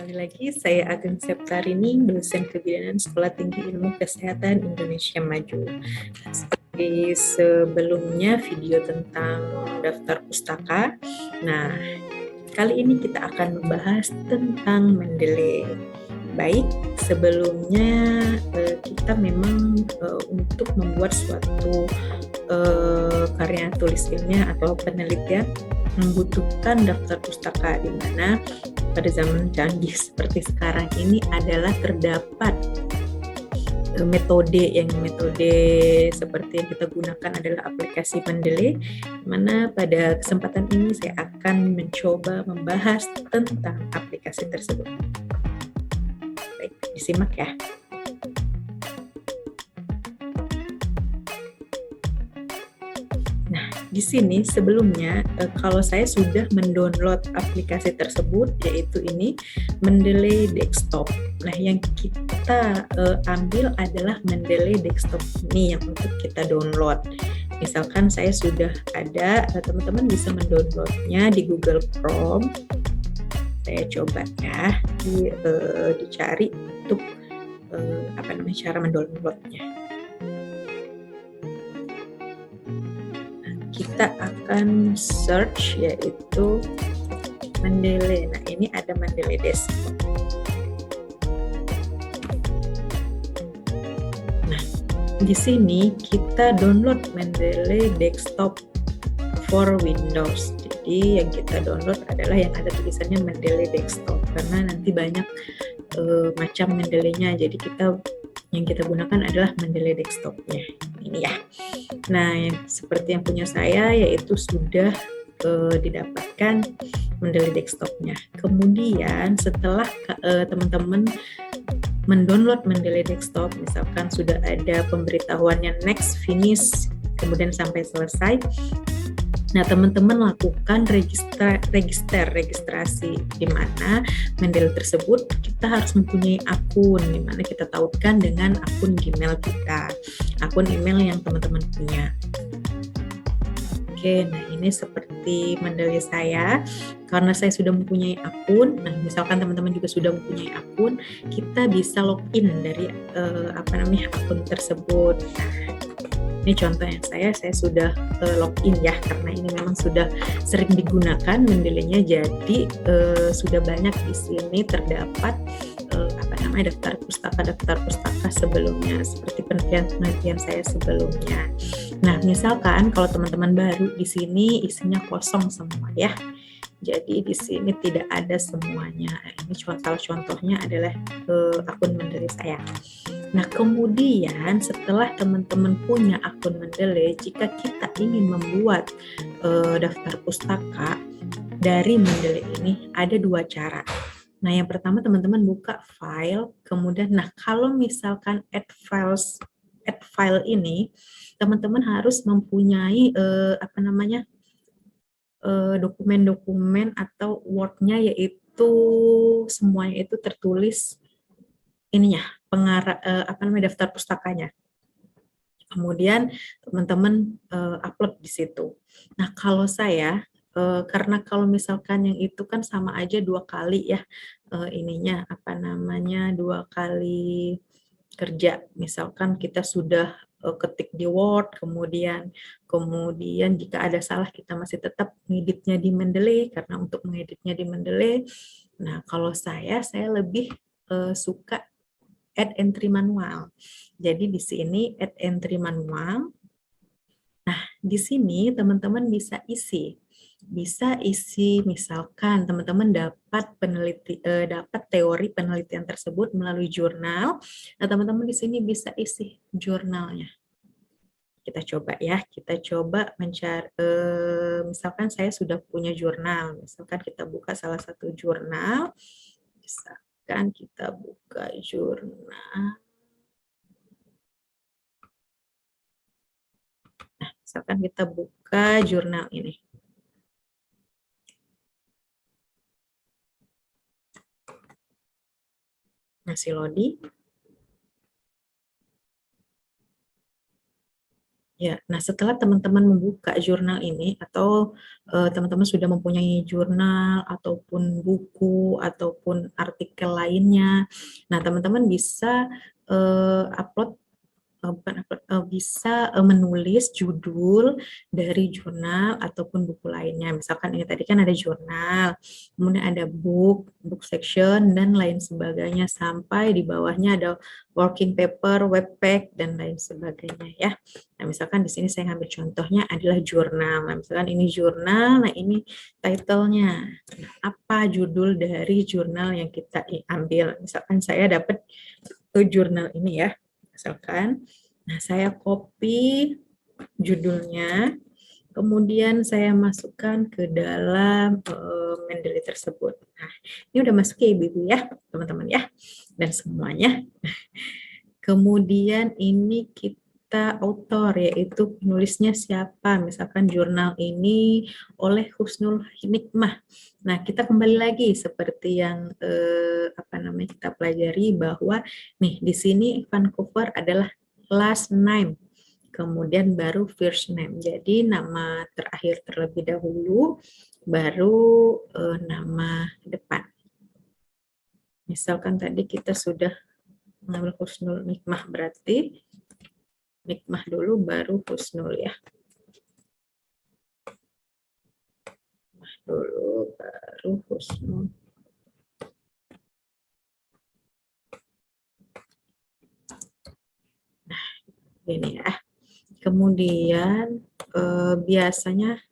Kembali lagi, saya Ageng Septarini, dosen kebidanan Sekolah Tinggi Ilmu Kesehatan Indonesia Maju. Seperti sebelumnya video tentang daftar pustaka. Nah, kali ini kita akan membahas tentang Mendeley. Baik, sebelumnya kita memang untuk membuat suatu karya tulis ilmiah atau penelitian membutuhkan daftar pustaka, di mana pada zaman canggih seperti sekarang ini adalah terdapat metode seperti yang kita gunakan adalah aplikasi Mendeley, mana pada kesempatan ini saya akan mencoba membahas tentang aplikasi tersebut. Baik, disimak ya. Di sini sebelumnya kalau saya sudah mendownload aplikasi tersebut, yaitu ini Mendeley Desktop. Nah, yang kita ambil adalah Mendeley Desktop ini yang untuk kita download. Misalkan saya sudah ada, teman-teman bisa mendownloadnya di Google Chrome. Saya coba ya, dicari untuk cara mendownloadnya. Kita akan search yaitu Mendeley. Nah, ini ada Mendeley Desktop. Nah, di sini kita download Mendeley Desktop for Windows. Jadi yang kita download adalah yang ada tulisannya Mendeley Desktop, karena nanti banyak macam Mendeley-nya. Jadi yang kita gunakan adalah Mendeley Desktop-nya. Ini ya. Nah, seperti yang punya saya, yaitu sudah didapatkan Mendeley Desktop-nya. Kemudian setelah teman-teman mendownload Mendeley Desktop, misalkan sudah ada pemberitahuannya next, finish, kemudian sampai selesai. Nah, teman-teman lakukan registrasi, di mana Mendeley tersebut kita harus mempunyai akun, di mana kita tautkan dengan akun Gmail kita, akun email yang teman-teman punya. Oke, nah ini seperti Mendeley saya. Karena saya sudah mempunyai akun, nah misalkan teman-teman juga sudah mempunyai akun, kita bisa login dari akun tersebut. Ini contoh yang saya sudah login ya, karena ini memang sudah sering digunakan Mendeley-nya, jadi sudah banyak di sini terdapat daftar pustaka sebelumnya, seperti penelitian saya sebelumnya. Nah, misalkan kalau teman-teman baru, di sini isinya kosong semua ya. Jadi di sini tidak ada semuanya. Ini salah contohnya adalah akun Mendeley saya. Nah, kemudian setelah teman-teman punya akun Mendeley, jika kita ingin membuat daftar pustaka dari Mendeley ini, ada dua cara. Nah, yang pertama teman-teman buka file, kemudian kalau misalkan add file ini, teman-teman harus mempunyai dokumen-dokumen atau Word-nya, yaitu semuanya itu tertulis daftar pustakanya. Kemudian teman-teman upload di situ. Nah, kalau saya karena kalau misalkan yang itu kan sama aja dua kali ya, dua kali kerja. Misalkan kita sudah ketik di Word, kemudian jika ada salah kita masih tetap mengeditnya di Mendeley, karena untuk mengeditnya di Mendeley. Nah, kalau saya lebih suka add entry manual. Jadi di sini add entry manual. Nah, di sini teman-teman bisa isi misalkan teman-teman dapat teori penelitian tersebut melalui jurnal. Nah, teman-teman di sini bisa isi jurnalnya. Kita coba ya, mencari, misalkan saya sudah punya jurnal, misalkan kita buka salah satu jurnal, misalkan kita buka jurnal. Nah, misalkan kita buka jurnal ini. Masih loading. Ya, nah setelah teman-teman membuka jurnal ini atau teman-teman sudah mempunyai jurnal ataupun buku ataupun artikel lainnya, nah teman-teman bisa upload bukan upload, bisa menulis judul dari jurnal ataupun buku lainnya. Misalkan ini tadi kan ada jurnal, kemudian ada book section dan lain sebagainya sampai di bawahnya ada working paper, webpack dan lain sebagainya ya. Nah, misalkan di sini saya ambil contohnya adalah jurnal. Nah, misalkan ini jurnal, nah ini title-nya. Nah, apa judul dari jurnal yang kita ambil? Misalkan saya dapat jurnal ini ya. Misalkan, nah saya copy judulnya, kemudian saya masukkan ke dalam Mendeley tersebut. Nah, ini udah masuk ya Ibu ya, teman-teman ya, dan semuanya. Kemudian ini kita author, yaitu penulisnya siapa. Misalkan jurnal ini oleh Husnul Hikmah. Nah, kita kembali lagi seperti yang kita pelajari bahwa nih di sini Vancouver adalah last name, kemudian baru first name. Jadi nama terakhir terlebih dahulu, baru nama depan. Misalkan tadi kita sudah mengambil Husnul Nikmah, berarti Nikmah dulu baru Husnul ya. Nikmah dulu baru Husnul. Nah, ini ya. Kemudian biasanya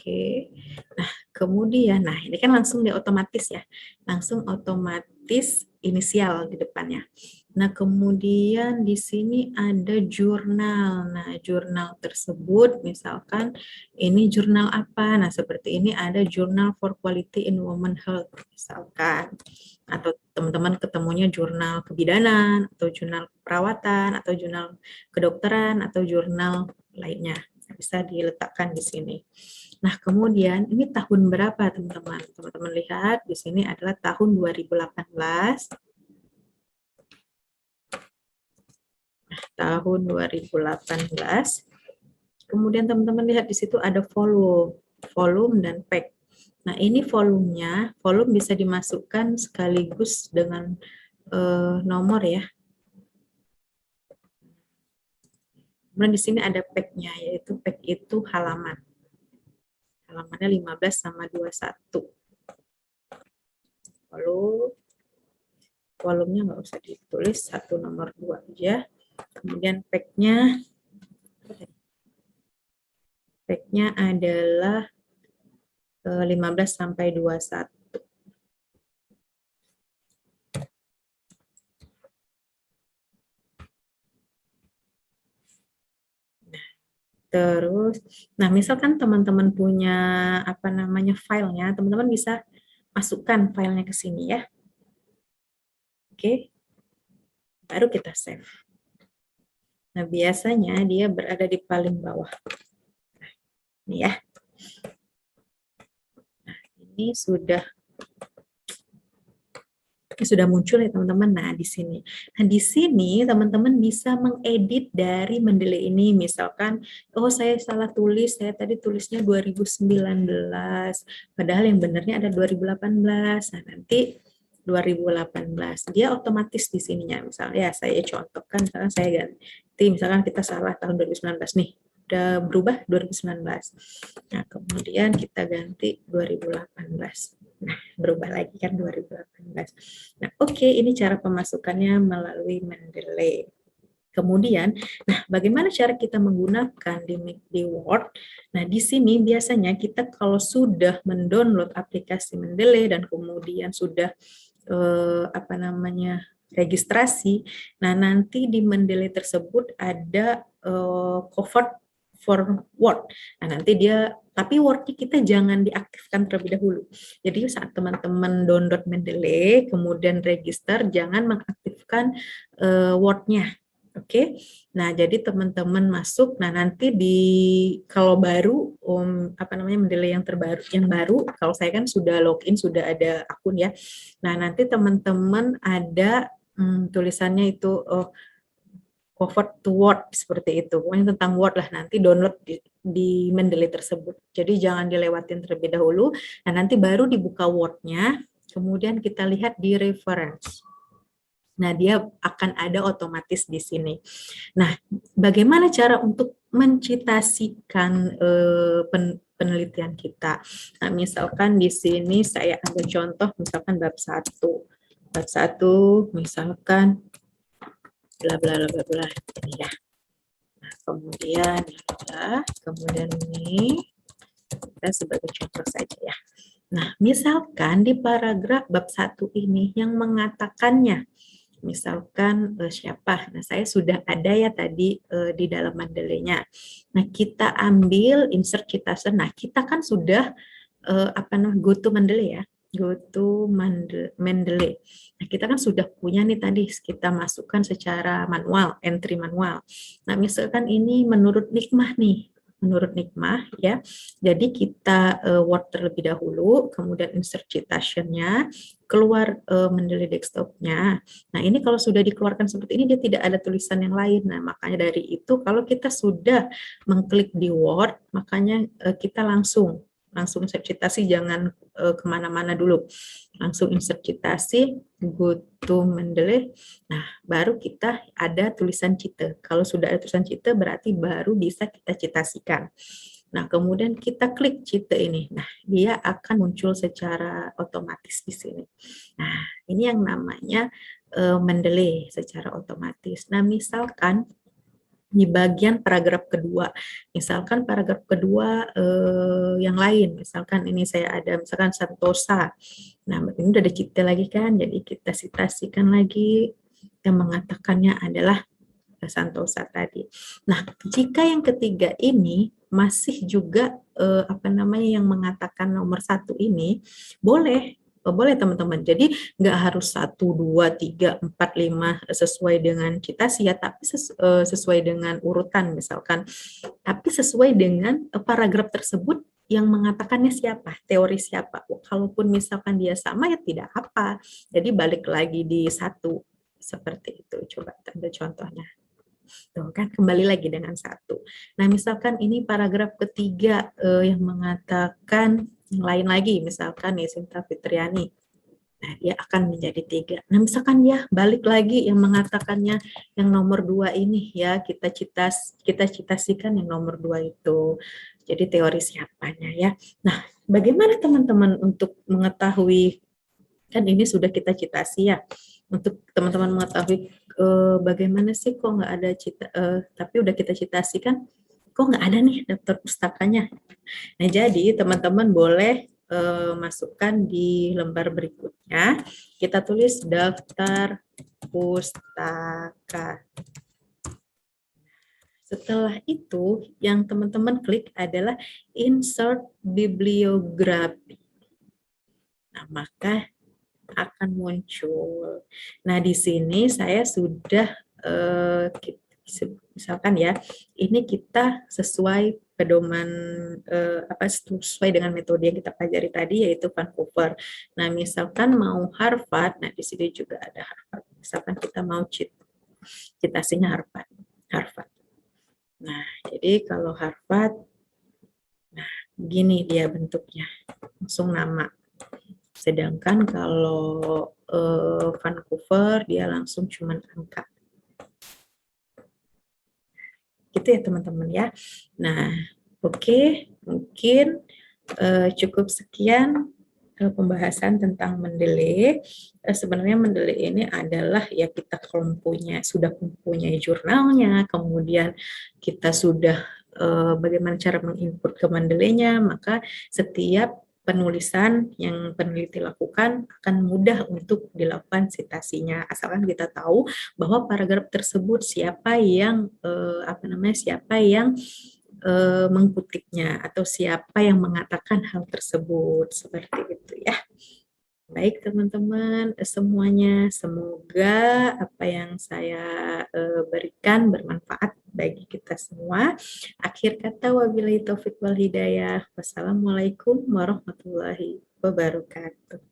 Oke. Nah, kemudian, nah ini kan langsung dia otomatis ya. Langsung otomatis inisial di depannya. Nah, kemudian di sini ada jurnal. Nah, jurnal tersebut misalkan ini jurnal apa? Nah, seperti ini ada Journal for Quality in Women Health misalkan. Atau teman-teman ketemunya jurnal kebidanan, atau jurnal perawatan, atau jurnal kedokteran, atau jurnal lainnya. Bisa diletakkan di sini. Nah, kemudian ini tahun berapa, teman-teman? Teman-teman lihat di sini adalah tahun 2018. Nah, tahun 2018. Kemudian teman-teman lihat di situ ada volume dan pack. Nah, ini volumenya, volume bisa dimasukkan sekaligus dengan nomor ya. Kemudian di sini ada pack-nya, yaitu pack itu halaman. Halamannya 15 sama 21. Lalu volumenya nggak usah ditulis, 1 nomor 2 aja. Kemudian pack-nya adalah 15 sampai 21. Terus, nah misalkan teman-teman punya filenya, teman-teman bisa masukkan filenya ke sini ya. Oke, baru kita save. Nah biasanya dia berada di paling bawah. Nah, ini ya. Nah ini sudah muncul ya teman-teman. Nah di sini. Nah di sini teman-teman bisa mengedit dari Mendeley ini. Misalkan, oh saya salah tulis, saya tadi tulisnya 2019. Padahal yang benernya ada 2018. Nah nanti 2018 dia otomatis di sininya. Misalnya saya contohkan, misalkan saya ganti, misalkan kita salah tahun 2019 nih. Udah berubah 2019. Nah kemudian kita ganti 2018. Nah, berubah lagi kan 2018. Nah, oke, ini cara pemasukannya melalui Mendeley. Kemudian, nah bagaimana cara kita menggunakan di Word? Nah, di sini biasanya kita kalau sudah mendownload aplikasi Mendeley dan kemudian sudah registrasi, nah nanti di Mendeley tersebut ada cover for Word. Nah, nanti dia, tapi Word-nya kita jangan diaktifkan terlebih dahulu. Jadi saat teman-teman download Mendeley, kemudian register, jangan mengaktifkan Word-nya. Oke, nah jadi teman-teman masuk, nah nanti kalau baru Mendeley yang baru, kalau saya kan sudah login, sudah ada akun ya. Nah nanti teman-teman ada tulisannya itu convert to Word seperti itu. Pokoknya tentang Word lah, nanti download di Mendeley tersebut. Jadi jangan dilewatin terlebih dahulu. Nah, nanti baru dibuka Word-nya, kemudian kita lihat di reference. Nah, dia akan ada otomatis di sini. Nah, bagaimana cara untuk mencitasikan penelitian kita? Nah, misalkan di sini saya ambil contoh, misalkan bab 1. Bab 1, misalkan bla bla bla bla ini ya. Nah, kemudian ini kita sebagai contoh saja ya. Nah, misalkan di paragraf bab 1 ini yang mengatakannya, misalkan siapa? Nah, saya sudah ada ya tadi di dalam Mendeley-nya. Nah, kita ambil insert citation. Nah, kita kan sudah go to Mendeley ya. Go to Mendeley. Nah, kita kan sudah punya nih tadi, kita masukkan secara manual, entry manual. Nah, misalkan ini menurut Nikmah nih. Menurut Nikmah ya. Jadi kita Word terlebih dahulu, kemudian insert citation-nya, keluar Mendeley desktop-nya. Nah, ini kalau sudah dikeluarkan seperti ini, dia tidak ada tulisan yang lain. Nah, makanya dari itu, kalau kita sudah mengklik di Word, makanya kita langsung insert citasi, jangan kemana-mana dulu. Langsung insert citasi, go to Mendeley. Nah, baru kita ada tulisan cita. Kalau sudah ada tulisan cita, berarti baru bisa kita citasikan. Nah, kemudian kita klik cita ini. Nah, dia akan muncul secara otomatis di sini. Nah, ini yang namanya Mendeley secara otomatis. Nah, misalkan di bagian paragraf kedua, misalkan paragraf kedua yang lain, misalkan ini saya ada misalkan Santosa. Nah, ini udah ada cita lagi kan, jadi kita citasikan lagi yang mengatakannya adalah Santosa tadi. Nah, jika yang ketiga ini masih juga yang mengatakan nomor 1 ini, boleh teman-teman. Jadi nggak harus 1, 2, 3, 4, 5 sesuai dengan citasi ya, tapi sesuai dengan urutan misalkan. Tapi sesuai dengan paragraf tersebut yang mengatakannya siapa, teori siapa. Kalaupun misalkan dia sama ya tidak apa. Jadi balik lagi di 1 seperti itu. Coba ambil contohnya. Tuh kan kembali lagi dengan 1. Nah, misalkan ini paragraf ketiga yang mengatakan yang lain lagi, misalkan nih Sinta Fitriani. Nah, dia akan menjadi 3. Nah, misalkan ya balik lagi yang mengatakannya yang nomor 2 ini ya, kita citasikan yang nomor 2 itu. Jadi teori siapanya ya. Nah, bagaimana teman-teman untuk mengetahui, kan ini sudah kita citasi ya, untuk teman-teman mengetahui bagaimana sih kok nggak ada tapi udah kita citasikan, kok nggak ada nih daftar pustakanya. Nah, jadi teman-teman boleh masukkan di lembar berikutnya, kita tulis daftar pustaka. Setelah itu, yang teman-teman klik adalah insert bibliografi. Nah, maka akan muncul. Nah, di sini saya sudah misalkan ya, ini kita sesuai pedoman sesuai dengan metode yang kita pelajari tadi, yaitu Vancouver. Nah, misalkan mau Harvard, nah di sini juga ada Harvard. Misalkan kita mau citasinya Harvard. Nah, jadi kalau Harvard, nah gini dia bentuknya, langsung nama. Sedangkan kalau Vancouver, dia langsung cuman angka. Gitu ya teman-teman ya. Nah, oke, mungkin cukup sekian pembahasan tentang Mendeley. Sebenarnya Mendeley ini adalah ya kita kalau sudah mempunyai jurnalnya, kemudian kita sudah bagaimana cara menginput ke Mendeley-nya, maka setiap penulisan yang peneliti lakukan akan mudah untuk dilakukan citasinya, asalkan kita tahu bahwa paragraf tersebut siapa yang mengkutipnya atau siapa yang mengatakan hal tersebut, seperti itu ya. Baik teman-teman semuanya, semoga apa yang saya berikan bermanfaat bagi kita semua. Akhir kata, wabillahi taufik wal hidayah. Wassalamualaikum warahmatullahi wabarakatuh.